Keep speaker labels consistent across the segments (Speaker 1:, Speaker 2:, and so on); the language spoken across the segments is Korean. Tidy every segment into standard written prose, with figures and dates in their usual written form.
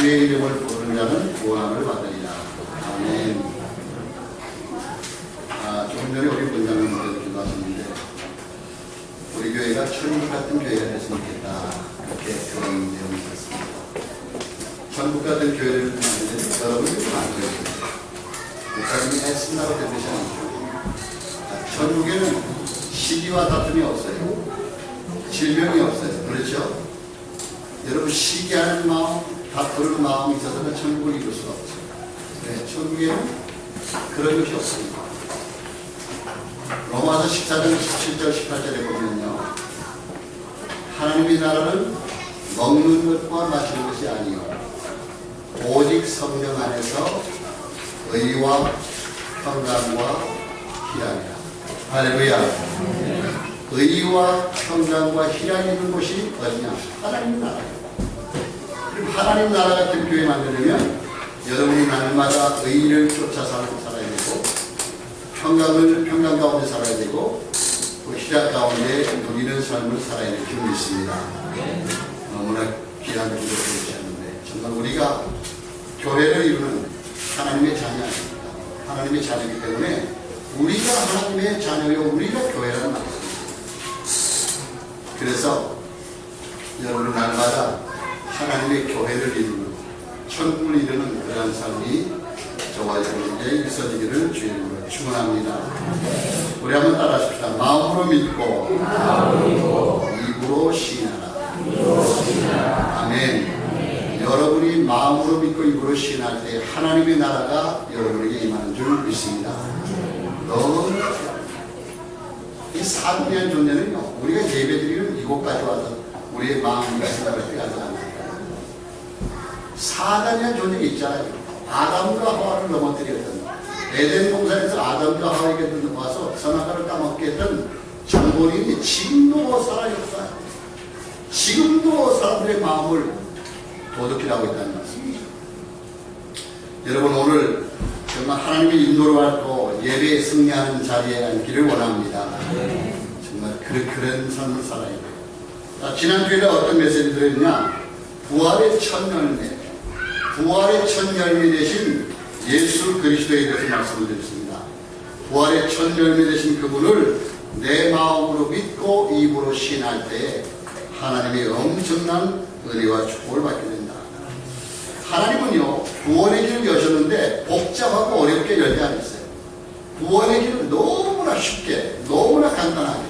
Speaker 1: 주의 이름을 부르는 자는 구원함을 받으리라. 아멘. 조금 전에 우리 본장님께서 기도하셨는데 우리 교회가 천국 같은 교회가 됐으면 좋겠다. 그렇게 그런 내용이 있었습니다. 천국 같은 교회를 만드는 여러분이 만들어야 목사님이 애쓴다고 된 것이 아니죠. 천국에는 시기와 다툼이 없어요. 질병이 없어요. 그렇죠? 여러분 시기하는 마음, 다투는 마음이 있어서는 천국을 이룰 수가 없어요. 네, 천국에는 그런 것이 없습니다. 로마서 14장 17절 18절에 보면요, 하나님의 나라는 먹는 것과 마시는 것이 아니요 오직 성령 안에서 의와 평강과 희락이라. 할렐루야. 의와 평강과 희락이 있는 곳이 어디냐? 하나님 나라예요. 그럼 하나님 나라 같은 교회 만들려면 여러분이 날마다 의를 쫓아 살아야 되고, 평강 가운데 살아야 되고, 희락 가운데 누리는 삶을 살아야 될 줄 믿습니다. 너무나 귀한 기도 해주셨는데, 정말 우리가 교회를 이루는 하나님의 자녀 아닙니까? 하나님의 자녀이기 때문에 우리가 하나님의 자녀요, 우리가 교회라는 말입니다. 그래서 여러분 날마다 하나님의 교회를 이루는, 천국을 이루는 그러한 삶이 저와 여러분에게 있어지기를 주의 이름으로 축원합니다. 우리 한번 따라하십시다. 마음으로 믿고 입으로 시인하라. 아멘. 여러분이 마음으로 믿고 입으로 시인할 때 하나님의 나라가 여러분에게 임하는 줄 믿습니다. 너무 이 사단이라는 존재는요, 우리가 예배드리는 이곳까지 와서 우리의 마음과 생각을 빼앗지 않아요. 사단이라는 존재가 있잖아요. 아담과 하와를 넘어뜨렸던, 에덴 동산에서 아담과 하와에게 와서 선악과를 따먹게 했던 장본인이 지금도 살아있어요. 지금도 사람들의 마음을 도둑질하고 있다는 말씀이죠. 여러분 오늘 정말 하나님의 인도를 받고 예배에 승리하는 자리에 앉기를 원합니다. 정말 그런 삶을 살아야 돼요. 자, 지난주에는 어떤 메시지를 드렸냐? 부활의 첫 열매, 부활의 첫 열매 되신 예수 그리스도에 대해서 말씀을 드렸습니다. 부활의 첫 열매 되신 그분을 내 마음으로 믿고 입으로 시인할 때 하나님의 엄청난 은혜와 축복을 받게 된다. 하나님은요, 구원의 길을 여셨는데 복잡하고 어렵게 열지 않았어요. 구원의 길은 너무나 쉽게, 너무나 간단하게.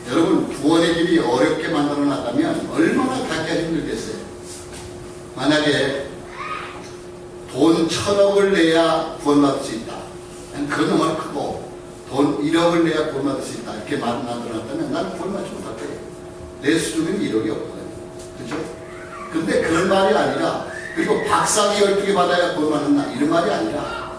Speaker 1: 여러분, 구원의 길이 어렵게 만들어 놨다면 얼마나 갖기가 힘들겠어요. 만약에 돈 1,000억을 내야 구원받을 수 있다. 그건 너무 크고, 돈 1억을 내야 구원받을 수 있다. 이렇게 만들어 놨다면 난 구원받지 못할 거예요. 내 수준은 1억이 없거든요. 그렇죠? 근데 그런 말이 아니라, 그리고 박사기 12개 받아야 구원받는다, 이런 말이 아니라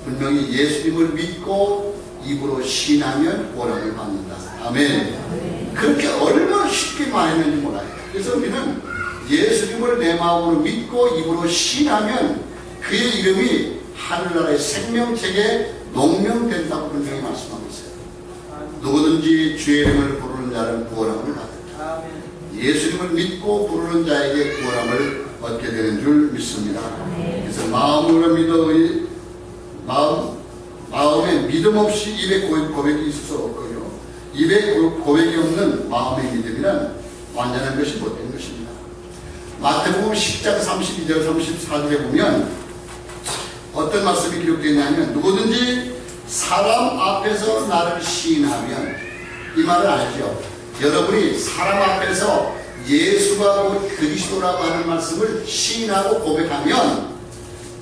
Speaker 1: 분명히 예수님을 믿고 입으로 신하면 구원을 받는다. 아멘. 그렇게 얼마나 쉽게 말했는지 몰라요. 그래서 우리는 예수님을 내 마음으로 믿고 입으로 신하면 그의 이름이 하늘나라의 생명책에 농명된다고 분명히 말씀하고 있어요. 누구든지 주의 이름을 부르는 자는 구원함을 받는다. 예수님을 믿고 부르는 자에게 구원함을 얻게 되는 줄 믿습니다. 그래서 마음으로 믿어, 마음에 믿음 없이 입에 고백이 있을 수 없고요. 입에 고백이 없는 마음의 믿음이란 완전한 것이 못된 것입니다. 마태복음 10장 32절 34절에 보면 어떤 말씀이 기록되어 있냐면, 누구든지 사람 앞에서 나를 시인하면, 이 말은 알죠? 여러분이 사람 앞에서 예수가 곧 그리스도라고 하는 말씀을 시인하고 고백하면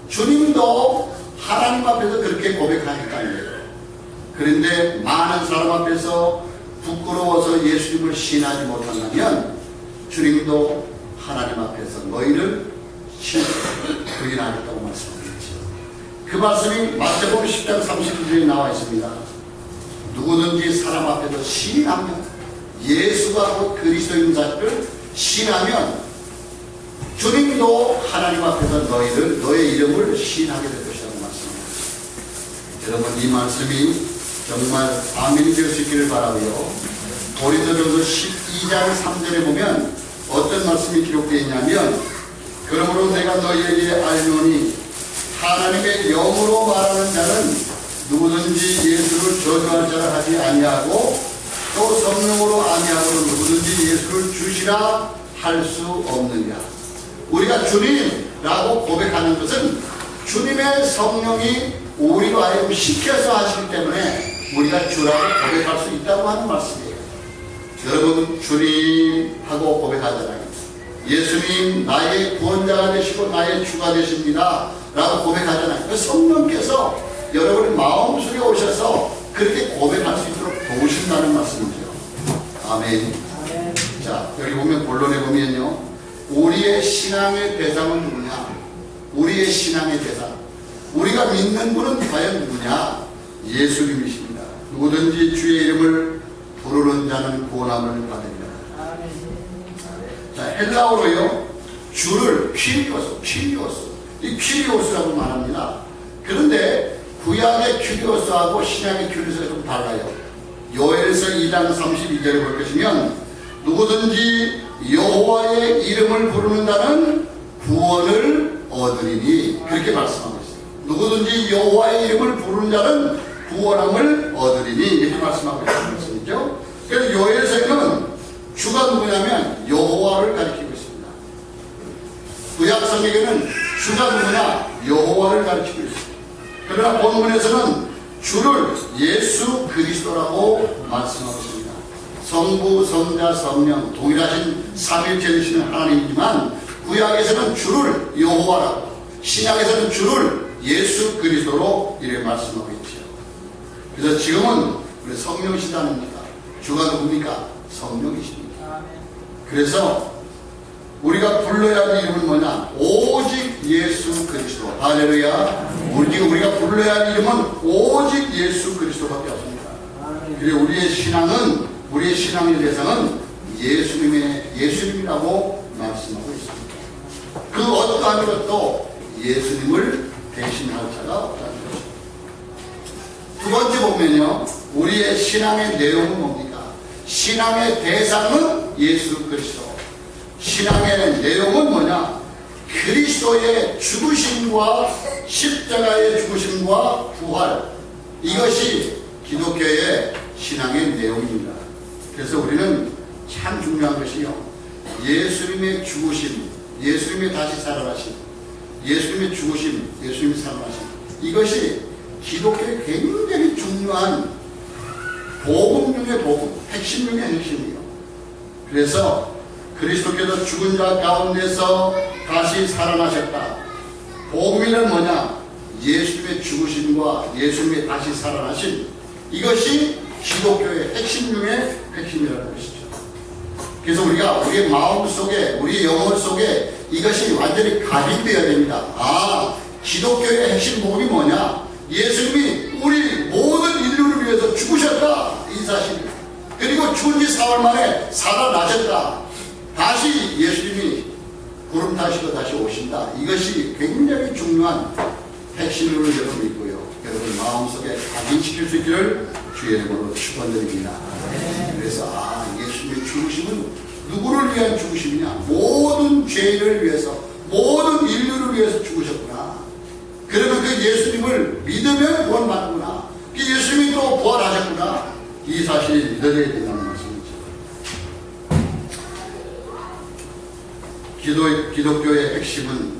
Speaker 1: 주님도 하나님 앞에서 그렇게 고백하니까요. 그런데 많은 사람 앞에서 부끄러워서 예수님을 시인하지 못한다면 주님도 하나님 앞에서 너희를 부인하겠다고 말씀하셨죠. 그 말씀이 마태복음 10장 32절에 나와 있습니다. 누구든지 사람 앞에서 시인하면, 예수가 곧 그리스도인 자를 시인하면 주님도 하나님 앞에서 너의 이름을 시인하게 될 것이라고 말씀합니다. 여러분, 이 말씀이 정말 아멘이 될 수 있기를 바라고요. 고린도전서 12장 3절에 보면 어떤 말씀이 기록되어 있냐면, 그러므로 내가 너희에게 알노니 하나님의 영으로 말하는 자는 누구든지 예수를 저주할 자라 하지 아니하고 또 성령으로 아니하고는 누구든지 예수를 주시라 할 수 없느니라. 우리가 주님라고 고백하는 것은 주님의 성령이 우리로 하여금 시켜서 하시기 때문에 우리가 주라고 고백할 수 있다고 하는 말씀이에요. 여러분, 주님하고 고백하잖아요. 예수님 나의 구원자가 되시고 나의 주가 되십니다 라고 고백하잖아요. 그 성령께서 여러분의 마음속에 오셔서 그렇게 고백할 수 있도록 도우신다는 말씀이죠. 아멘. 자, 여기 보면 본론에 보면요, 우리의 신앙의 대상은 누구냐? 우리의 신앙의 대상, 우리가 믿는 분은 과연 누구냐? 예수님이십니다. 누구든지 주의 이름을 부르는 자는 구원함을 받으리라. 자, 헬라어로요, 주를 퀴리오스, 이 퀴리오스라고 말합니다. 그런데 구약의 퀴리오스하고 신약의 퀴리오스가 좀 달라요. 요엘서 2장 32절을 볼 것이면 누구든지 여호와의 이름을 부르는 자는 구원을 얻으리니, 그렇게 말씀하고 있어요. 누구든지 여호와의 이름을 부르는 자는 구원함을 얻으리니, 이렇게 말씀하고 있는 말씀이죠. 그래서 요엘서에는 주가 누구냐면 여호와를 가리키고 있습니다. 구약 성경에는 주가 누구냐? 여호와를 가리키고 있습니다. 그러나 본문에서는 주를 예수 그리스도라고 말씀하고 있습니다. 성부, 성자, 성령 동일하신 삼위일체이신 하나님이지만 구약에서는 주를 여호와라고, 신약에서는 주를 예수 그리스도로 이렇게 말씀하고 있죠. 그래서 지금은 우리 성령 시대입니다. 주가 누굽니까? 성령이십니다. 그래서 우리가 불러야 할 이름은 뭐냐? 오직 예수 그리스도. 할렐루야. 우리가 불러야 할 이름은 오직 예수 그리스도밖에 없습니다. 그리고 우리의 신앙의 대상은 예수님이라고 말씀하고 있습니다. 그 어떠한 것도 예수님을 대신할 자가 없다는 것입니다. 두 번째 보면요, 우리의 신앙의 내용은 뭡니까? 신앙의 대상은 예수 그리스도. 신앙의 내용은 뭐냐? 그리스도의 죽으심과 십자가의 죽으심과 부활, 이것이 기독교의 신앙의 내용입니다. 그래서 우리는 참 중요한 것이요, 예수님의 죽으심, 예수님의 다시 살아나심, 예수님의 죽으심, 예수님의 살아나심, 이것이 기독교의 굉장히 중요한 복음 중의 복음, 핵심 중의 핵심이에요. 그래서 그리스도께서 죽은 자 가운데서 다시 살아나셨다. 복음이란 뭐냐? 예수님의 죽으심과 예수님의 다시 살아나심, 이것이 기독교의 핵심 중의 핵심이라는 것이죠. 그래서 우리가 우리의 마음 속에, 우리의 영혼 속에 이것이 완전히 각인되어야 됩니다. 아, 기독교의 핵심 복음이 뭐냐? 예수님이 우리 모든 인류를 위해서 죽으셨다, 이 사실. 그리고 죽은 지 4월 만에 살아나셨다. 다시 예수님이 구름 타시고 다시 오신다. 이것이 굉장히 중요한 핵심으로 여러분 믿고요, 여러분 마음속에 각인시킬 수 있기를 주의 이름으로 축원드립니다. 그래서 예수님의 죽으심은 누구를 위한 죽으심이냐? 모든 죄인을 위해서, 모든 인류를 위해서 죽으셨구나. 그러면 그 예수님을 믿으면 구원받는구나. 그 예수님이 또 부활하셨구나. 이 사실을 믿어야 된다는 말씀이죠. 기독교의 핵심은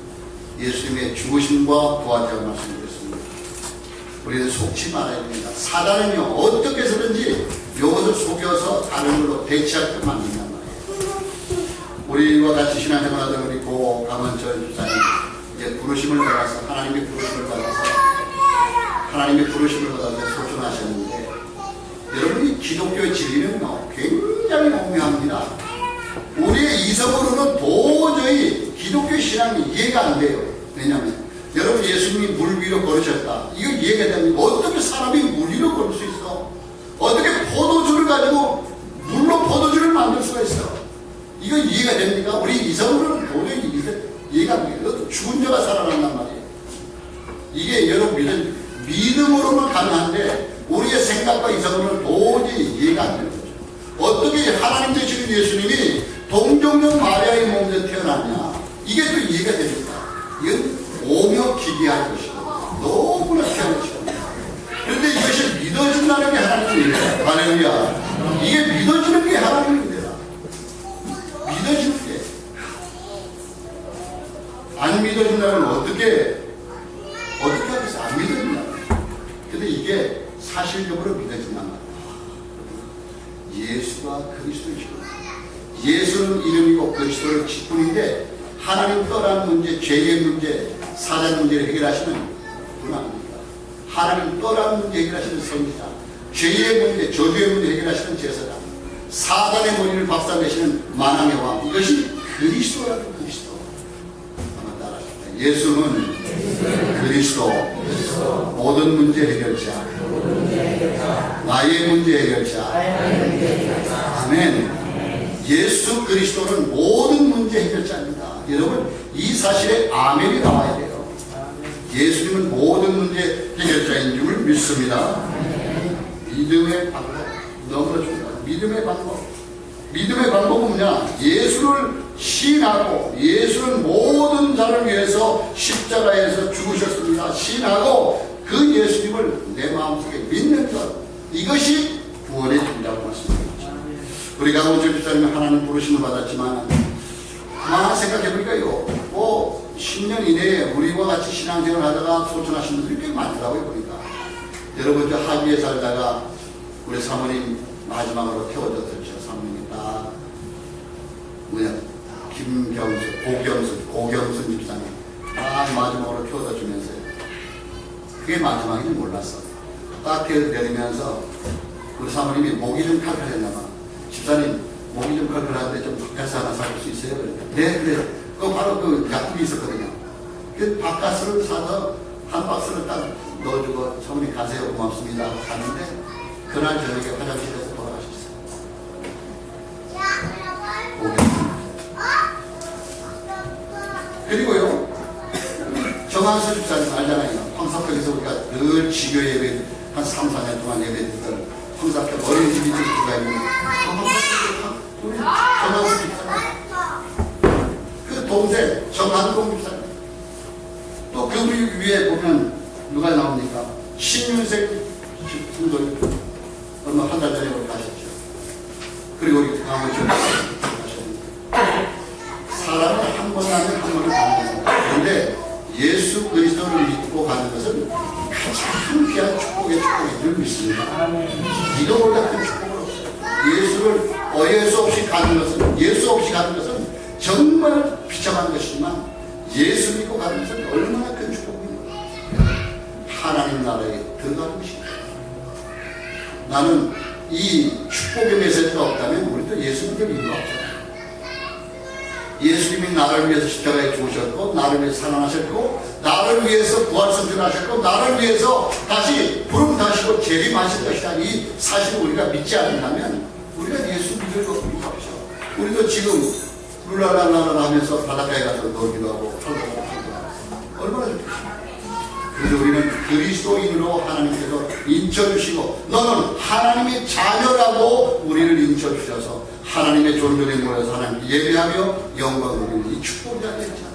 Speaker 1: 예수님의 죽으심과 부활이라고 말씀드렸습니다. 우리는 속지 말아야 됩니다. 사단은요, 어떻게 해서든지 이것을 속여서 다른 걸로 대체하게 만든단 말이에요. 우리와 같이 신앙생활하던 우리 고 강원철 집사님, 이제 부르심을 받아서, 하나님의 부르심을 받아서 소천하셨는데, 여러분이 기독교의 진리는요, 굉장히 오묘합니다. 우리의 이성으로는 도저히 기독교 신앙이 이해가 안 돼요. 왜냐하면 여러분, 예수님이 물 위로 걸으셨다, 이거 이해가 됩니까? 어떻게 사람이 물 위로 걸을 수 있어? 어떻게 포도주를 가지고 물로 포도주를 만들 수가 있어? 이거 이해가 됩니까? 우리 이성으로는 도저히 이해가 안 돼요. 죽은 자가 살아난단 말이에요. 이게 여러분 믿음으로는 가능한데 우리의 생각과 이성으로는 도저히 이해가 안 되는 거죠. 어떻게 하나님 되시는 예수님이 동정녀 마리아의 몸에서 태어났냐? 이게 또 이해가 됩니다. 이건 오며 기괴할 것이고 너무나 귀한 것이고, 그런데 이것이 믿어진다는 게 하나님의 일이에요. 할렐루야. 이게 믿어지는 게 하나님의 일이다. 믿어지는 게. 안 믿어진다면 어떻게 하겠어요? 안 믿어진다. 근데 이게 사실적으로 믿어진단 말이에요. 예수가 그리스도이시고, 예수는 이름이고 그리스도는 직분인데, 하나님 떠난 문제, 죄의 문제, 사단 문제를 해결하시는 분 아닙니까? 하나님 떠난 문제 해결하시는 선지자, 죄의 문제, 저주의 문제 해결하시는 제사장, 사단의 머리를 박살내시는 만왕의 왕, 이것이 그리스도라는 그리스도. 한번 따라하십시다. 예수는 그리스도, 모든 문제 해결자, 나의 문제 해결자. 아멘. 예수 그리스도는 모든 문제 해결자입니다. 여러분, 이 사실에 아멘이 나와야 돼요. 예수님은 모든 문제 해결자인 줄 믿습니다. 믿음의 방법, 너무나 중요합니다. 믿음의 방법. 믿음의 방법은 뭐냐? 예수를 신하고, 예수는 모든 자를 위해서 십자가에서 죽으셨습니다. 신하고 그 예수님을 내 마음속에 믿는 것, 이것이 구원의 길이라고 말씀드립니다. 우리 강원철 집사님은 하나님 부르심을 받았지만, 가만히 생각해보니까요, 10년 이내에 우리와 같이 신앙생활 하다가 소천하신 분들이 꽤 많더라고요. 보니까 여러분, 저 하기에 살다가 우리 사모님 마지막으로 태워졌죠. 사모님이 딱 고경수 집사님 딱 마지막으로 태워다 주면서요, 그게 마지막인지 몰랐어. 딱 내리면서 우리 사모님이 목이 좀 칼칼했나봐. 집사님, 목이 좀 칼칼한데 좀 바카스 하나 사줄 수 있어요? 그러니까 네, 그래. 바로 그 약국이 있었거든요. 그 바카스를 사서 한 박스를 딱 넣어주고, 사모님 가세요, 고맙습니다 하고 갔는데, 그날 저녁에 화장실에서 돌아가셨어요. 그리고요, 정한수 집사님 알잖아요. 황사평에서 우리가 늘 지교 예배 한 3, 4년 동안 예배했던 황사평 어린이집이 들어가 있는 우리 정한수 집사님, 그 동생 정한동 집사님, 또 그 위에 보면 누가 나옵니까? 신윤생 성도님, 얼마 한 달 전에 우리 가셨죠. 그리고 우리 강원철 가셨습니다. 사람은 한 번 나면 한 번을 가는 겁니다. 그런데 예수 그리스도를 믿고 가는 것은 가장 귀한 축복의 축복인 줄 믿습니다. 이거보다 큰 축복은 없어요. 예수를 예수 없이 가는 것은 정말 비참한 것이지만, 예수 믿고 가는 것은 얼마나 큰 축복입니까? 하나님 나라에 들어가는 것입니다. 나는 이 축복의 메시지가 없다면 우리도 예수 믿을 이유가 없잖아요. 예수님이 나를 위해서 십자가에 죽으셨고, 나를 위해서 살아나셨고, 나를 위해서 부활승천하셨고, 나를 위해서 다시 부름 다시고 재림하실 것이다. 이 사실을 우리가 믿지 않는다면 우리가 예수 믿을 이유가 없죠. 우리도 지금 룰라랄라라 하면서 바닷가에 가서 놀기도 하고 팔도 하고 얼마나 좋겠습니까? 그래서 우리는 그리스도인으로 하나님께서 인쳐주시고, 너는 하나님의 자녀라고 우리를 인쳐주셔서 하나님의 존전에 모여서 하나님께 예배하며 영광을 누리는 이 축복이 아니었잖아요.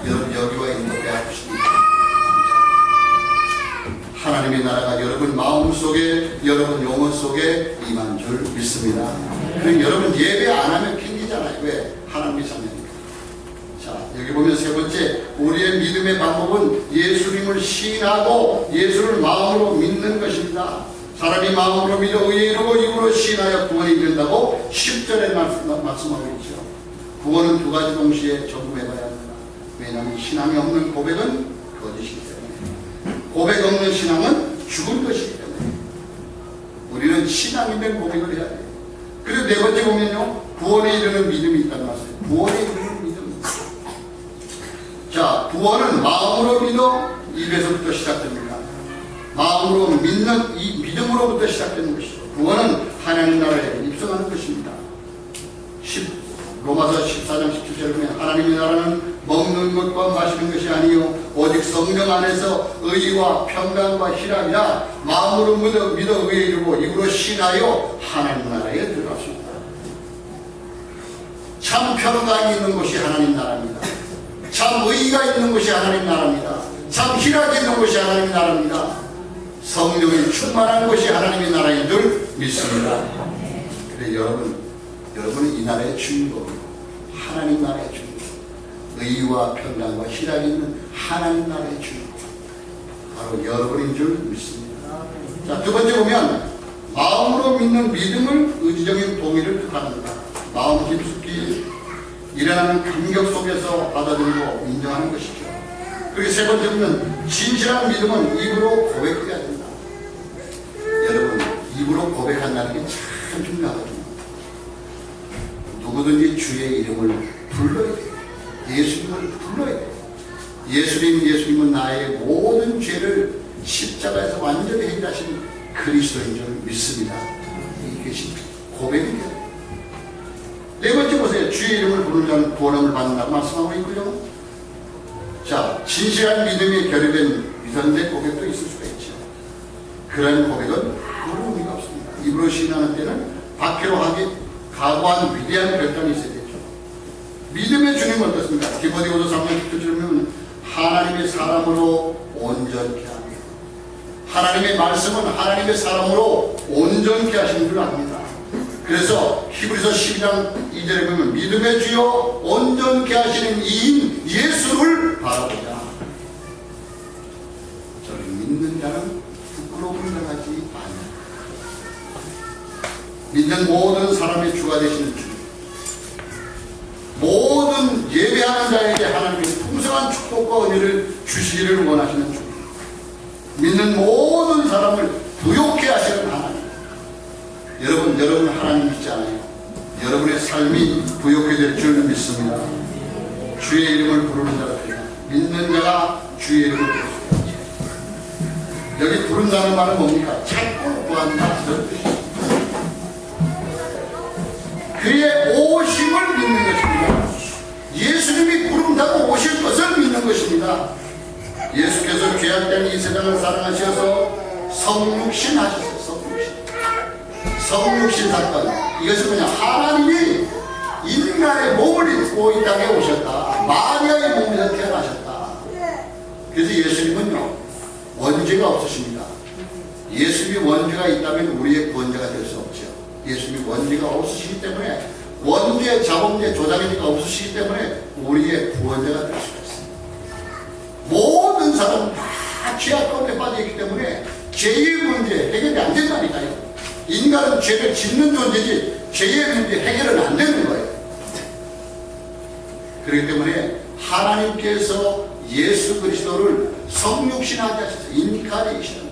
Speaker 1: 여러분, 여기와 있는 것 배아프십니까? 하나님의 나라가 여러분 마음속에, 여러분 영혼 속에 임한 줄 믿습니다. 그럼 여러분 예배 안 하면 핑계잖아요. 왜? 하나님의 자녀니까. 자, 여기 보면 세 번째, 우리의 믿음의 방법은 예수님을 신하고 예수를 마음으로 믿는 것입니다. 사람이 마음으로 믿어 의에 이르고 입으로 신하여 구원이 이른다고 10절에 말씀하고 있죠. 구원은 두 가지 동시에 점검해봐야 합니다. 왜냐하면 신앙이 없는 고백은 거짓이기 때문에, 고백 없는 신앙은 죽은 것이기 때문에 우리는 신앙 있는 고백을 해야 돼요. 그리고 네 번째 보면요, 구원에 이르는 믿음이 있다는 말씀이에요. 구원에 이르는 믿음. 자, 구원은 마음으로 믿어 입에서부터 시작됩니다. 마음으로 믿는 이 믿음으로부터 시작되는 것이죠. 구원은 하나님 나라에 입성하는 것입니다. 로마서 14장 17절에 보면, 하나님의 나라는 먹는 것과 마시는 것이 아니요 오직 성령 안에서 의와 평강과 희락이라. 마음으로 믿어 의에 이르고 입으로 신하여 하나님 나라에 들어갔습니다. 참 평강이 있는 곳이 하나님 나라입니다. 참 의가 있는 곳이 하나님 나라입니다. 참 희락이 있는 곳이 하나님 나라입니다. 성령이 충만한 곳이 하나님의 나라인 줄 믿습니다. 그래 여러분은 이 나라의 주인공이고 하나님 나라의 주인공, 의와 평강과 희락이 있는 하나님 나라의 주인공, 바로 여러분인 줄 믿습니다. 자, 두 번째 보면 마음으로 믿는 믿음을 의지적인 동의를 뜻합니다. 마음 깊숙이 일어나는 감격 속에서 받아들이고 인정하는 것이죠. 그리고 세 번째 보면 진실한 믿음은 입으로 고백해야 된다. 여러분, 입으로 고백한다는 게 참 중요하거든요. 누구든지 주의 이름을 불러야 돼요. 예수님을 불러야 돼요. 예수님은 나의 모든 죄를 십자가에서 완전히 해결하신 그리스도인 줄 믿습니다. 이것이 고백이 돼요. 네 번째 보세요. 주의 이름을 부르는 자는 구원함을 받는다고 말씀하고 있고요. 자, 진실한 믿음이 결여된 위선된 고백도 있을 수가 있죠. 그런 고백은 아무런 의미가 없습니다. 입으로 시인하는 때는 박해로 하기 각오한 위대한 결단이 있어야 되죠. 믿음의 주님은 어떻습니까? 디모데후서 3장 10절을 보면 하나님의 사람으로 온전케 하며, 하나님의 말씀은 하나님의 사람으로 온전케 하시는 줄 압니다. 그래서 히브리서 12장 2절에 보면 믿음의 주요 온전케 하시는 이인 예수를 바라보자. 저를 믿는 자는 부끄러움을 당하지 않아. 믿는 모든 사람의 주가 되시는 주, 모든 예배하는 자에게 하나님의 풍성한 축복과 은혜를 주시기를 원하시는 주, 믿는 모든 사람을 부욕케 하시는 하나님. 여러분 하나님 믿지 않아요? 여러분의 삶이 부욕해 될 줄 믿습니다. 주의 이름을 부르는 자가 되라. 믿는 자가 주의 이름을 부르는 자가. 여기 부른다는 말은 뭡니까? 찾고 구한다, 이런 뜻입니다. 그의 오심을 믿는 것입니다. 예수님이 부른다고 오실 것을 믿는 것입니다. 예수께서 죄악된 이 세상을 사랑하셔서 성육신 하셨어요. 성육신 사건. 이것은 그냥 하나님이 인간의 몸을 입고 이 땅에 오셨다. 마리아의 몸에서 태어나셨다. 그래서 예수님은요, 원죄가 없으십니다. 예수님이 원죄가 있다면 우리의 구원자가 될 수 없죠. 예수님이 원죄가 없으시기 때문에, 원죄, 자범죄, 조작이니까 없으시기 때문에 우리의 구원자가 될 수가 있습니다. 모든 사람은 다 죄악 가운데 빠져있기 때문에 죄의 문제 해결이 안 된다니까요. 인간은 죄를 짓는 존재지 죄의 문제 해결은 안 되는 거예요. 그렇기 때문에 하나님께서 예수 그리스도를 성육신하게 하셔서, 인카레이션,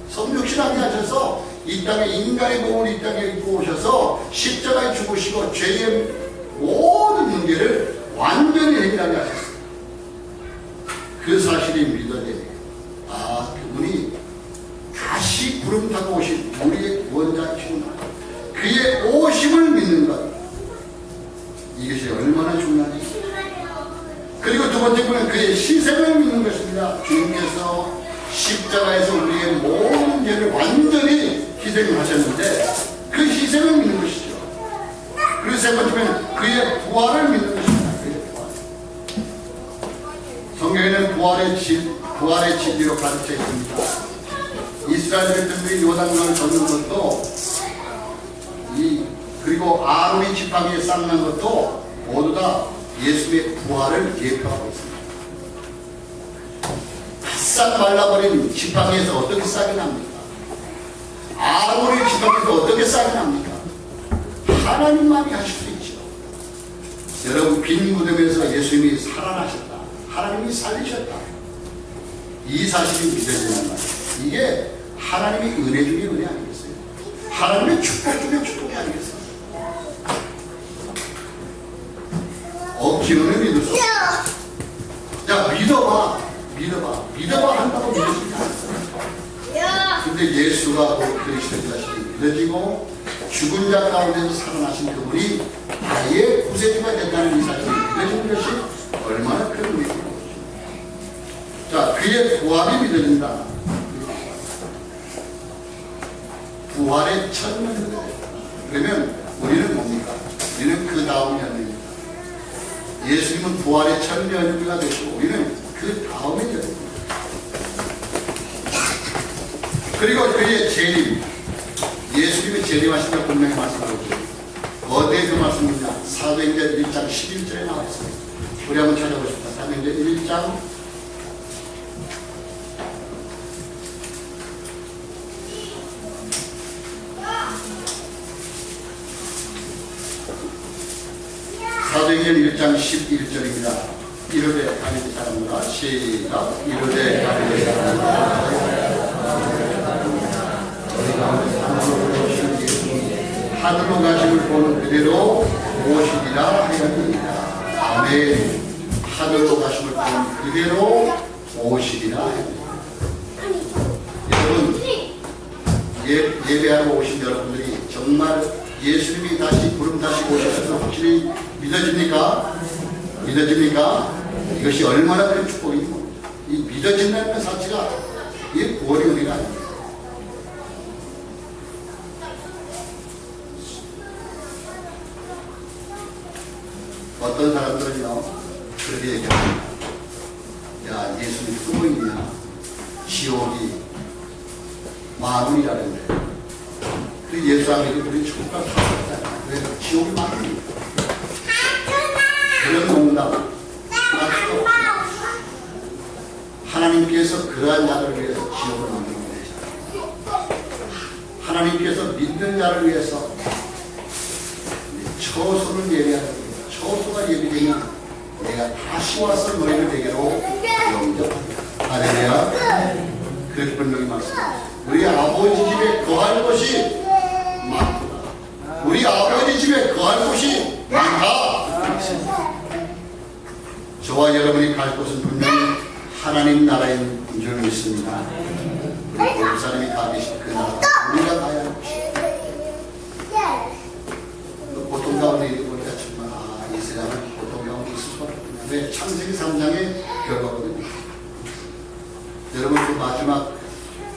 Speaker 1: 성육신하게 하셔서 이 땅에 인간의 몸을 이 땅에 입고 오셔서 십자가에 죽으시고 죄의 모든 문제를 완전히 해결하게 하셨어요. 그 사실이 믿어야 돼요. 아, 그분이 다시 구름 타고 오신 우리의 구원자이시구나. 그의 오심을 믿는 것, 이것이 얼마나 중요한지. 그리고 두 번째 보면 그의 희생을 믿는 것입니다. 주님께서 십자가에서 우리의 모든 죄를 완전히 희생을 하셨는데 그 희생을 믿는 것이죠. 그리고 세 번째는 그의 부활을 믿는 것입니다. 그의 부활. 성경에는 부활의 진리로 가르쳐 있습니다. 이스라엘 백성들이 요단강을 건넌 것도, 그리고 아론이 지팡이에 쌍난 것도 모두 다 예수의 부활을 예표하고 있습니다. 바싹 말라버린 지팡이에서 어떻게 싹이 납니까? 아론의 지팡이에서 어떻게 싹이 납니까? 하나님만이 하실 수 있죠. 여러분, 빈 무덤에서 예수님이 살아나셨다, 하나님이 살리셨다, 이 사실이 믿어지는 말이에요. 이게 하나님의 은혜 중에 은혜 아니겠어요? 하나님의 축복 중에 축복이 아니겠어요? 기운을 믿을 수 없어요. 자, 믿어봐 한다고 믿어지지 않았어요. 근데 예수가 그리스도의 자신이 믿어지고 죽은 자 가운데서 살아나신 그분이 나의 구세주가 된다는 이 사실이 믿어지는 것이 얼마나 큰 의미입니다. 자, 그의 부활이 믿어진다. 부활의 첫 면입니다. 그러면 우리는 뭡니까? 우리는 그 다음이 아닙니다. 예수님은 부활의 첫 연유가 되시고 우리는 그 다음에 연유입니다. 그리고 그의 재림, 예수님의 재림하신다고 분명히 말씀하고 있죠. 어디에 그 말씀이냐? 사도행전 1장 11절에 나와 있습니다. 우리 한번 찾아보십시다. 사도행전 1장 1장 11절입니다. 이르되 갈릴리 사람들아 시작. 이르되 갈릴리 사람들아 하늘로 가심을 보는 그대로 오시리라 하였느니라. 아멘. 하늘로 가심을 보는 그대로 오시리라 하였느니라. 여러분, 예배하러 오신 여러분들이 정말 예수님이 다시 부름 다시 오셔서 확실히 믿어집니까? 믿어집니까? 이것이 얼마나 큰 축복입니까? 이 믿어진다는 것 자체가 이게 구원의 의미가 아닙니다. 어떤 사람들은요 그렇게 얘기합니다. 야, 예수님 숨어 있냐? 지옥이 만원이라는데 그 예수님에게 우리 천국 갈 수 없잖아요. 왜? 지옥이 만원이니까. 그런 농담 할수 없습니다. 하나님께서 그러한 자를 위해서 지옥을 만들어 내셨습니다. 하나님께서 믿는 자를 위해서 처소를 예배하는 겁니다. 처소가 예비되면 내가 다시 와서 너희를 내게로 영접한다. 할렐루야. 그렇게 분명히 말씀합니다. 우리 아버지 집에 거할 것이 많구나. 우리 아버지 집에 거할 곳이 많다. 저와 여러분이 갈 곳은 분명히 하나님 나라인 줄 믿습니다. 우리 모든 사람이 다 계신 그 나라, 우리가 가야 할 곳이. 고통 가운데 보니까 정말 이 세상은 고통 가운데 있을 수밖에 없습니다. 왜? 창세기 3장의 결과거든요. 여러분 그 마지막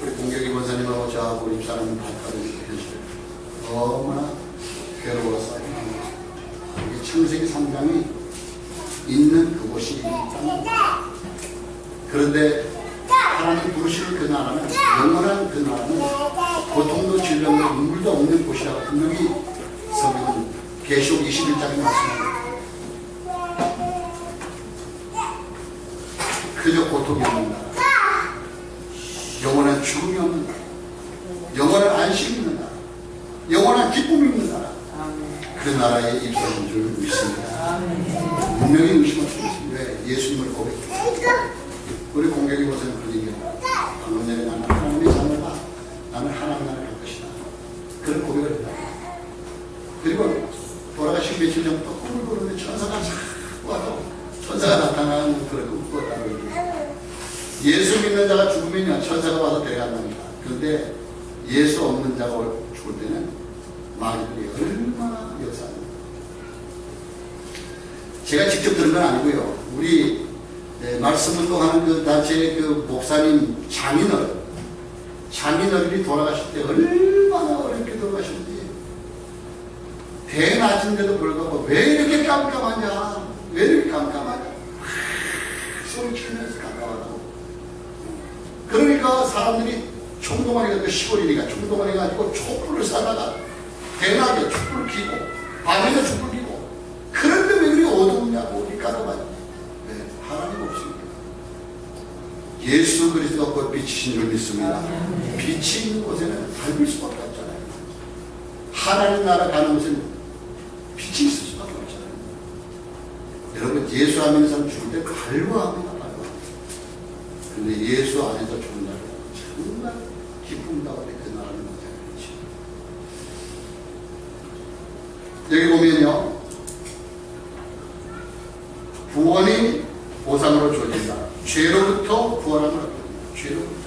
Speaker 1: 우리 공격이 권사님하고 저하고 우리 사람은 발가는 현실 얼마나 괴로워서 이게 창세기 3장이 있는 그곳이 그런데 하나님 부르시는 그 나라는 영원한 그 나라는 고통도 질병도 눈물도 없는 곳이라고 분명히 성경은 계시록 21장에 말씀합니다. 그저 고통이 없는 나라, 영원한 죽음이 없는 나라, 영원한 안식이 있는 나라, 영원한 기쁨이 있는 나라, 그 나라에 입성인 줄 믿습니다. 분명히 의심할 수 있습니다. 왜? 예수님을 고백했습니다. 우리 공격이 보세요. 그 얘기합니다. 방금 전에 나는 하나님의 자녀다. 나는 하나님 나라를 갈 것이다. 그런 고백을 했다. 그리고 돌아가신 며칠 전부터 꿈을 꾸는데 천사가 자꾸 와서 천사가 나타나는 그런 꿈을 꿨다고 얘기해요. 예수 믿는 자가 죽으면 천사가 와서 데려간답니다. 그런데 예수 없는 자가 죽을 때는 마귀들이 얼마나 역사합니다. 제가 직접 들은 건 아니고요. 우리 말씀 운동하는 그 단체의 그 목사님 장인어른이 돌아가실 때 얼마나 어렵게 돌아가셨는지 대낮인데도 불구하고 왜 이렇게 깜깜하냐? 왜 이렇게 깜깜하냐? 소리치면서 깜깜하다고. 그러니까 사람들이 총동아리가 시골이니까 총동아리가 촛불을 사다가 대낮에 촛불 켜고 밤에도 촛불 켜고 그런데 왜 그리 어둡냐고 우리 깜깜하냐? 네, 하나님 없습니다. 예수 그리스도가 곧 빛이신 줄 믿습니다. 빛이 있는 곳에는 밝을 수밖에 없잖아요. 하나님 나라 가는 곳에는 빛이 있을 수밖에 없잖아요. 여러분 예수 안 믿는 사람 죽을 때 발부합니다. 그런데 예수 안에서 죽는 날은 정말 기쁨 가운데 그 나라는 못하는 거죠. 여기 보면요, 구원이 보상으로 주어진다. 죄로부터 구원함을 얻습니다. 죄로부터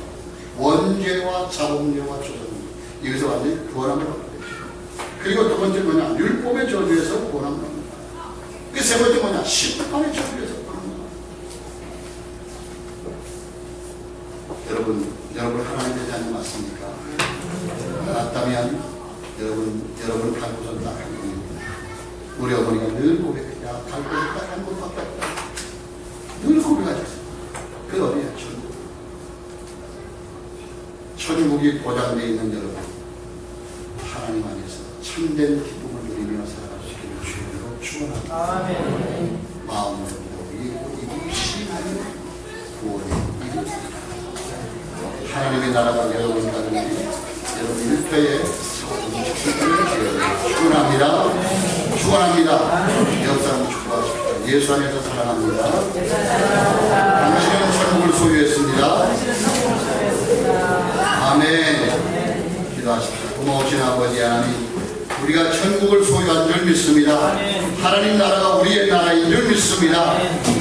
Speaker 1: 원죄와 자범죄와 조상죄, 여기서 완전히 구원함을 얻습니다. 그리고 두 번째 뭐냐, 율법의 저주에서 구원함을 얻는다. 그 세 번째 뭐냐, 심판의 저주에서 구원함을 얻는다. 여러분 하나님 되지 않는 맞습니까? 맞다면 여러분 갈 곳은 딱 한 분입니다. 우리 어머니가 늘 고백했다. 내가 갈 곳이 딱 한 곳밖에 없다. 늘 고백하셨어요. 그 어디야? 천국. 천국이 보장되어 있는 여러분, 하나님 안에서 참된 기쁨을 누리며 살아갈 수 있기를 주님으로 축원합니다. 마음으로 이기 신하는 구원의 이루어집니다. 하나님의 나라가 여러분 가정에 여러분 일터에 축원합니다. 축원합니다. 옆 사람 축복하십시오. 예수 안에서 사랑합니다. 당신은 천국을 소유했습니다. 아멘. 기도하십시오. 고마우신 아버지 하나님, 우리가 천국을 소유한 줄 믿습니다. 하나님 나라가 우리의 나라인 줄 믿습니다.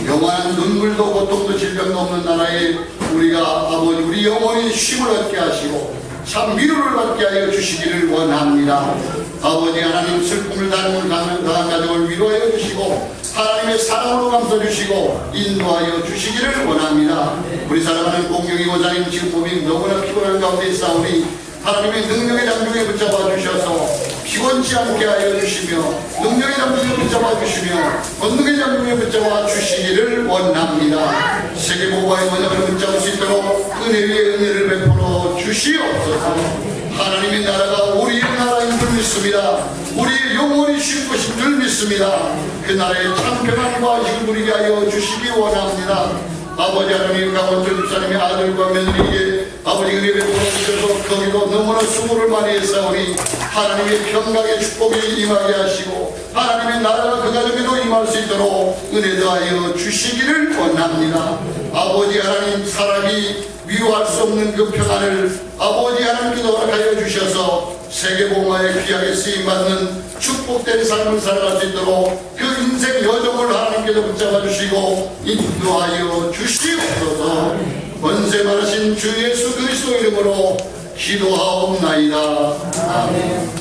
Speaker 1: 영원한 눈물도 고통도 질병도 없는 나라에 우리가 아버지 우리 영혼이 쉼을 얻게 하시고 참 위로를 받게 하여 주시기를 원합니다. 아버지 하나님, 슬픔을 당한 가족을 위로하여 주시고 하나님의 사랑으로 감싸주시고 인도하여 주시기를 원합니다. 우리 사랑하는 공경이고자님, 지금 몸이 너무나 피곤한 가운데 있사오니 하나님의 능력의 장중에 붙잡아 주셔서 피곤치 않게 하여 주시며 능력의 장중에 붙잡아 주시며 권능의 장중에 붙잡아 주시기를 원합니다. 세계보고의 원역을 붙잡을 수 있도록 은혜 위에 은혜를 베풀어 주시옵소서. 하나님의 나라가 우리의 나라인 줄 믿습니다. 우리의 영혼이 쉴 것인 줄 믿습니다. 그 나라의 참 평안과 힘을 누리게 하여 주시기 원합니다. 아버지 하나님, 강원철 집사님의 아들과 며느리에게 아버지 은혜 베풀어 주셔서 거기도 너무나 수고를 많이 했사오니 하나님의 평강의 축복이 임하게 하시고 하나님의 나라가 그 가정에도 임할 수 있도록 은혜 더하여 주시기를 원합니다. 아버지 하나님, 사람이 위로할 수 없는 그 평안을 아버지 하나님께서 허락하여 주셔서 세계복음화에 귀하게 쓰임받는 축복된 삶을 살아갈 수 있도록 그 인생 여정을 하나님께서 붙잡아 주시고 인도하여 주시옵소서. 권세 많으신 주 예수 그리스도 이름으로 기도하옵나이다. 아멘.